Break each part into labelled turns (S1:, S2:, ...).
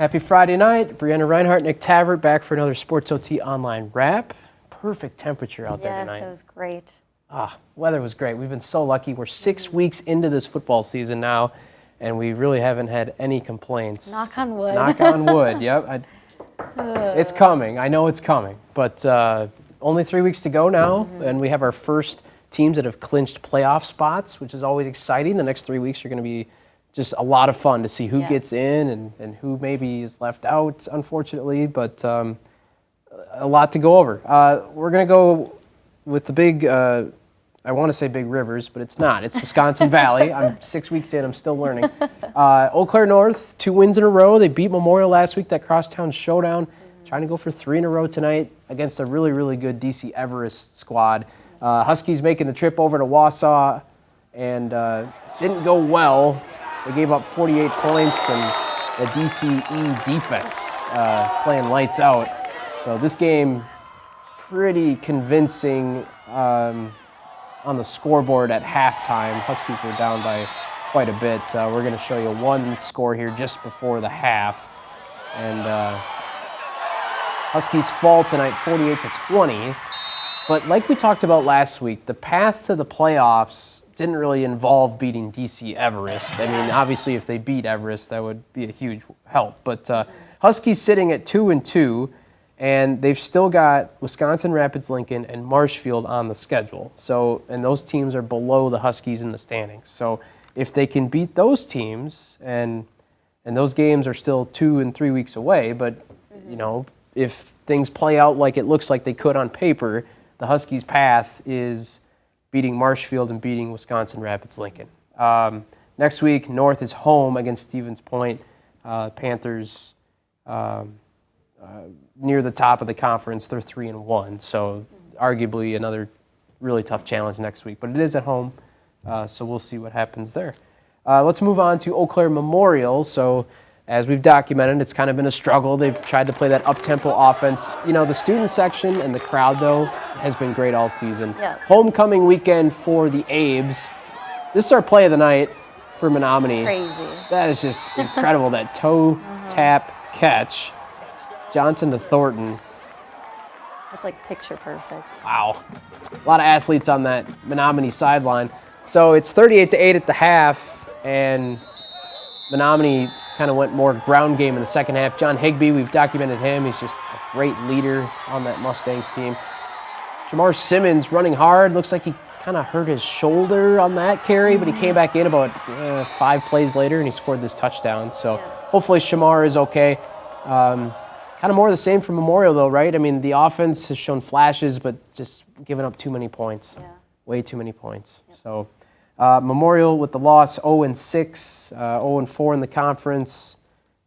S1: Happy Friday night. Breanna, Reinhart, Nick Tabbert back for another Sports OT online wrap. Perfect temperature out there tonight.
S2: Yes, it was great.
S1: Weather was great. We've been so lucky. We're 6 weeks into this football season now, and we really haven't had any complaints.
S2: Knock on wood.
S1: Knock on wood, yep. It's coming. I know it's coming. But only 3 weeks to go now, and we have our first teams that have clinched playoff spots, which is always exciting. The next 3 weeks are going to be just a lot of fun to see who gets in and who maybe is left out, unfortunately. But a lot to go over. We're going to go with the big, I want to say Big Rivers, but it's not. It's Wisconsin Valley. I'm 6 weeks in. I'm still learning. Eau Claire North, 2 wins in a row. They beat Memorial last week, that crosstown showdown. Trying to go for 3 in a row tonight against a really, really good DC Everest squad. Huskies making the trip over to Wausau and didn't go well. They gave up 48 points and the DCE defense playing lights out. So this game, pretty convincing on the scoreboard at halftime. Huskies were down by quite a bit. We're going to show you one score here just before the half. And Huskies fall tonight 48-20. But like we talked about last week, the path to the playoffs didn't really involve beating DC Everest. I mean, obviously, if they beat Everest, that would be a huge help. But Huskies sitting at 2-2, and they've still got Wisconsin Rapids Lincoln and Marshfield on the schedule. So, and those teams are below the Huskies in the standings. So, if they can beat those teams, and those games are still 2 and 3 weeks away, but you know, if things play out like it looks like they could on paper, the Huskies' path is beating Marshfield and beating Wisconsin Rapids Lincoln. Next week, North is home against Stevens Point. Panthers near the top of the conference. They're 3-1, so arguably another really tough challenge next week. But it is at home, so we'll see what happens there. Let's move on to Eau Claire Memorial. So as we've documented, it's kind of been a struggle. They've tried to play that up-tempo offense. You know, the student section and the crowd, though, has been great all season.
S2: Yeah.
S1: Homecoming weekend for the Abes. This is our play of the night for Menominee.
S2: That's crazy.
S1: That is just incredible, that toe tap catch. Johnson to Thornton.
S2: That's like picture perfect.
S1: Wow. A lot of athletes on that Menominee sideline. So it's 38-8 at the half, and Menominee kind of went more ground game in the second half. John Higbee, we've documented him. He's just a great leader on that Mustangs team. Shamar Simmons running hard. Looks like he kind of hurt his shoulder on that carry, but he came back in about 5 plays later, and he scored this touchdown. So hopefully Shamar is okay. Kind of more of the same for Memorial, though, right? I mean, the offense has shown flashes, but just giving up too many points.
S2: Yeah.
S1: Way too many points. Yep. So Memorial with the loss, 0-6, 0-4 in the conference.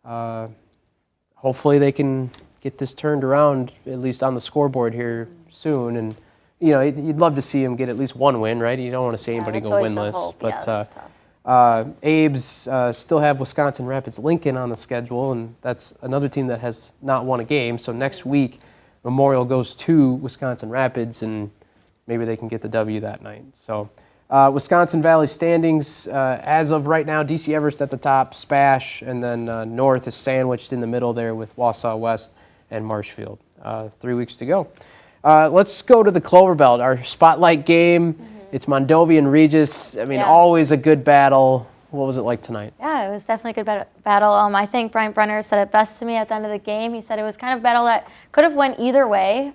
S1: Hopefully they can get this turned around, at least on the scoreboard here soon. And, you know, you'd love to see them get at least one win, right? You don't want to see anybody go winless. But Abes still have Wisconsin Rapids Lincoln on the schedule, and that's another team that has not won a game. So next week, Memorial goes to Wisconsin Rapids, and maybe they can get the W that night. So Wisconsin Valley standings, as of right now, DC Everest at the top, Spash, and then North is sandwiched in the middle there with Wausau West and Marshfield. 3 weeks to go. Let's go to the Clover Belt, our spotlight game. It's Mondovi and Regis. I mean, always a good battle. What was it like tonight?
S2: Yeah, it was definitely a good battle. I think Brian Brenner said it best to me at the end of the game. He said it was kind of a battle that could have went either way.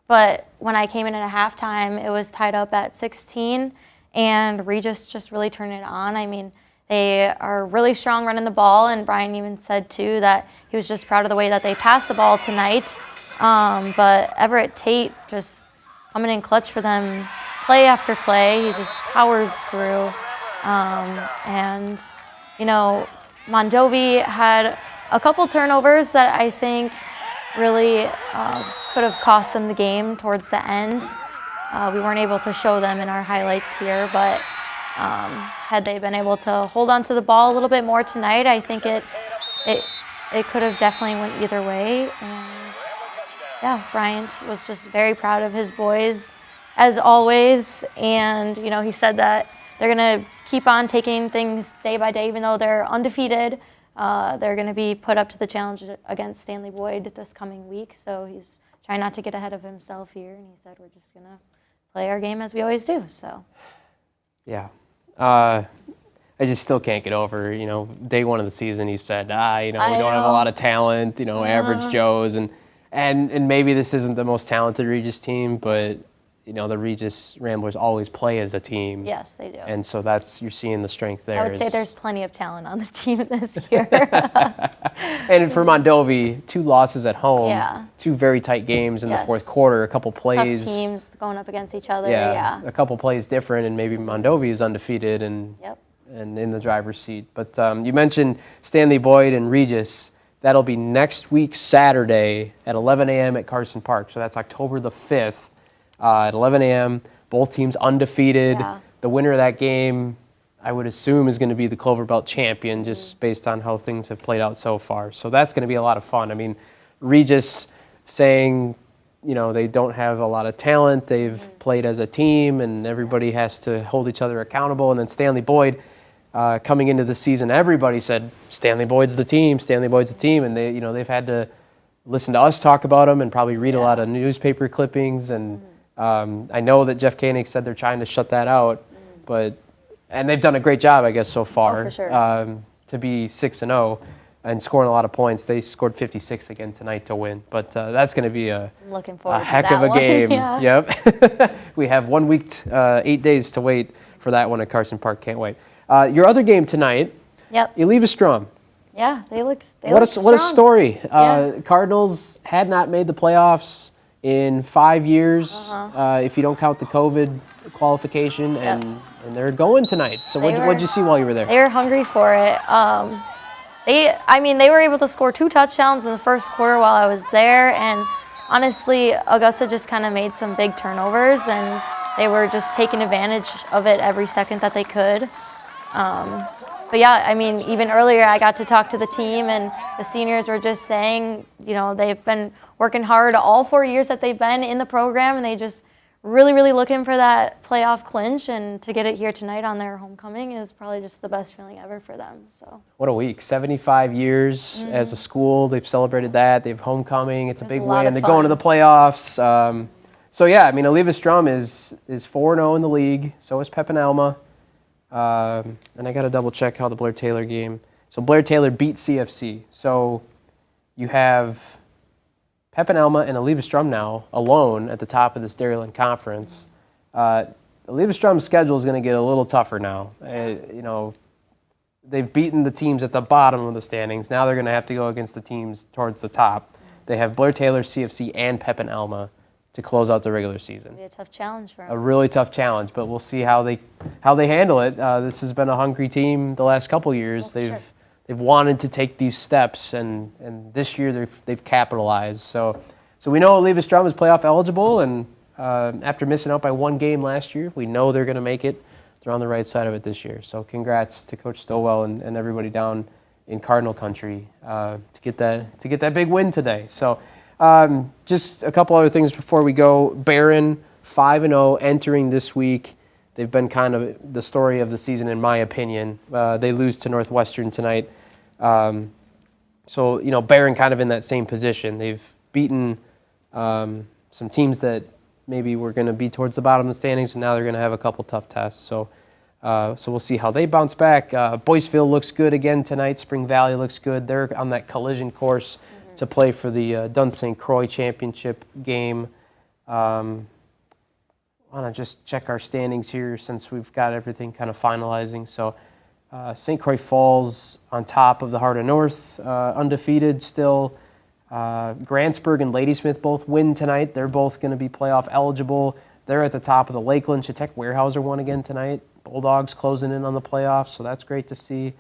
S2: But when I came in at halftime, it was tied up at 16, and Regis just really turned it on. I mean, they are really strong running the ball, and Brian even said, too, that he was just proud of the way that they passed the ball tonight. But Everett Tate just coming in clutch for them play after play. He just powers through. And, you know, Mondovi had a couple turnovers that I think really could have cost them the game towards the end. We weren't able to show them in our highlights here, but had they been able to hold on to the ball a little bit more tonight, I think it could have definitely went either way. And yeah, Bryant was just very proud of his boys as always. And, you know, he said that they're going to keep on taking things day by day, even though they're undefeated. they're going to be put up to the challenge against Stanley Boyd this coming week. So he's trying not to get ahead of himself here, and he said we're just going to play our game as we always do. So,
S1: yeah. I just still can't get over, day one of the season, he said, we don't have a lot of talent, average Joes. And maybe this isn't the most talented Regis team, but, the Regis Ramblers always play as a team.
S2: Yes, they do.
S1: And so you're seeing the strength there.
S2: I would say there's plenty of talent on the team this year.
S1: And for Mondovi, 2 losses at home,
S2: Yeah.
S1: 2 very tight games in the fourth quarter, a couple plays.
S2: Tough teams going up against each other,
S1: A couple plays different, and maybe Mondovi is undefeated and in the driver's seat. But you mentioned Stanley Boyd and Regis. That'll be next week, Saturday at 11 a.m. at Carson Park. So that's October the 5th at 11 a.m. Both teams undefeated.
S2: Yeah.
S1: The winner of that game, I would assume, is going to be the Clover Belt champion, just based on how things have played out so far. So that's going to be a lot of fun. I mean, Regis saying, they don't have a lot of talent. They've played as a team, and everybody has to hold each other accountable. And then Stanley Boyd, coming into the season, everybody said, Stanley Boyd's the team, and they've had to listen to us talk about him and probably read a lot of newspaper clippings. And I know that Jeff Koenig said they're trying to shut that out, and they've done a great job, I guess, so far.
S2: Oh, for sure.
S1: To be 6-0 and scoring a lot of points. They scored 56 again tonight to win, but that's going to be a heck of a game. Yep. We have 1 week, 8 days to wait for that one at Carson Park. Can't wait. Your other game tonight, Eliva Strum.
S2: Yeah, they looked
S1: What a
S2: strong.
S1: story. Cardinals had not made the playoffs in 5 years, if you don't count the COVID qualification, and they're going tonight. So what'd you see while you were there?
S2: They were hungry for it. They were able to score 2 touchdowns in the first quarter while I was there, and honestly, Augusta just kind of made some big turnovers, and they were just taking advantage of it every second that they could. But yeah, even earlier I got to talk to the team, and the seniors were just saying, they've been working hard all 4 years that they've been in the program, and they just really, really looking for that playoff clinch, and to get it here tonight on their homecoming is probably just the best feeling ever for them. So
S1: what a week. 75 years as a school. They've celebrated that. They have homecoming. It's a big win. They're going to the playoffs. Eliva Strum is 4-0 in the league. So is Pepin-Alma. And I got to double check how the Blair Taylor game. So Blair Taylor beat CFC. So you have Pepin-Alma and Eliva Strum now alone at the top of this Dairyland Conference. Eliva Strum's schedule is going to get a little tougher now. They've beaten the teams at the bottom of the standings. Now they're going to have to go against the teams towards the top. They have Blair Taylor, CFC, and Pepin-Alma to close out the regular season.
S2: It'll be a tough challenge for them.
S1: A really tough challenge, but we'll see how they handle it. This has been a hungry team the last couple years. They've wanted to take these steps, and this year they've capitalized. So we know Eliva Strum is playoff eligible, and after missing out by 1 game last year, we know they're going to make it. They're on the right side of it this year. So congrats to Coach Stowell and everybody down in Cardinal Country to get that big win today. So. Just a couple other things before we go. Barron, 5-0, entering this week. They've been kind of the story of the season, in my opinion. They lose to Northwestern tonight. Barron kind of in that same position. They've beaten some teams that maybe were going to be towards the bottom of the standings, and now they're going to have a couple tough tests. So we'll see how they bounce back. Boyceville looks good again tonight. Spring Valley looks good. They're on that collision course to play for the Dun St. Croix championship game. I want to just check our standings here since we've got everything kind of finalizing. So St. Croix Falls on top of the Heart of North, undefeated still. Grantsburg and Ladysmith both win tonight. They're both going to be playoff eligible. They're at the top of the Lakeland. Chautauqua Weyerhaeuser won again tonight. Bulldogs closing in on the playoffs, so that's great to see.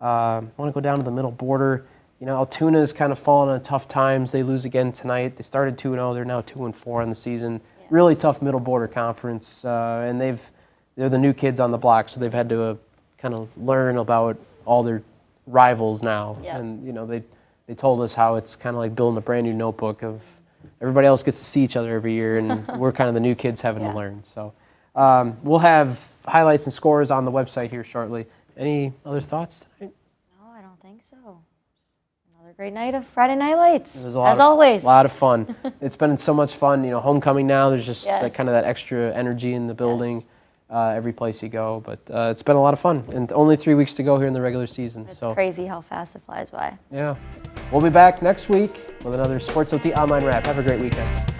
S1: I want to go down to the middle border. Altoona's kind of fallen on tough times. They lose again tonight. They started 2-0. They're now 2-4 on the season. Yeah. Really tough middle border conference, and they're the new kids on the block, so they've had to kind of learn about all their rivals now.
S2: Yeah.
S1: And they told us how it's kind of like building a brand new notebook of everybody else gets to see each other every year, and we're kind of the new kids having to learn. So we'll have highlights and scores on the website here shortly. Any other thoughts tonight?
S2: No, I don't think think so. Just another great night of Friday Night Lights,
S1: It was a lot
S2: as
S1: of,
S2: always.
S1: A lot of fun. It's been so much fun. You know, homecoming now, there's just
S2: Yes.
S1: that kind of that extra energy in the building.
S2: Yes.
S1: Every place you go, but it's been a lot of fun, and only 3 weeks to go here in the regular season.
S2: It's
S1: so
S2: crazy how fast it flies by.
S1: yeah, we'll be back next week with another Sports OT Online Wrap. Have a great weekend.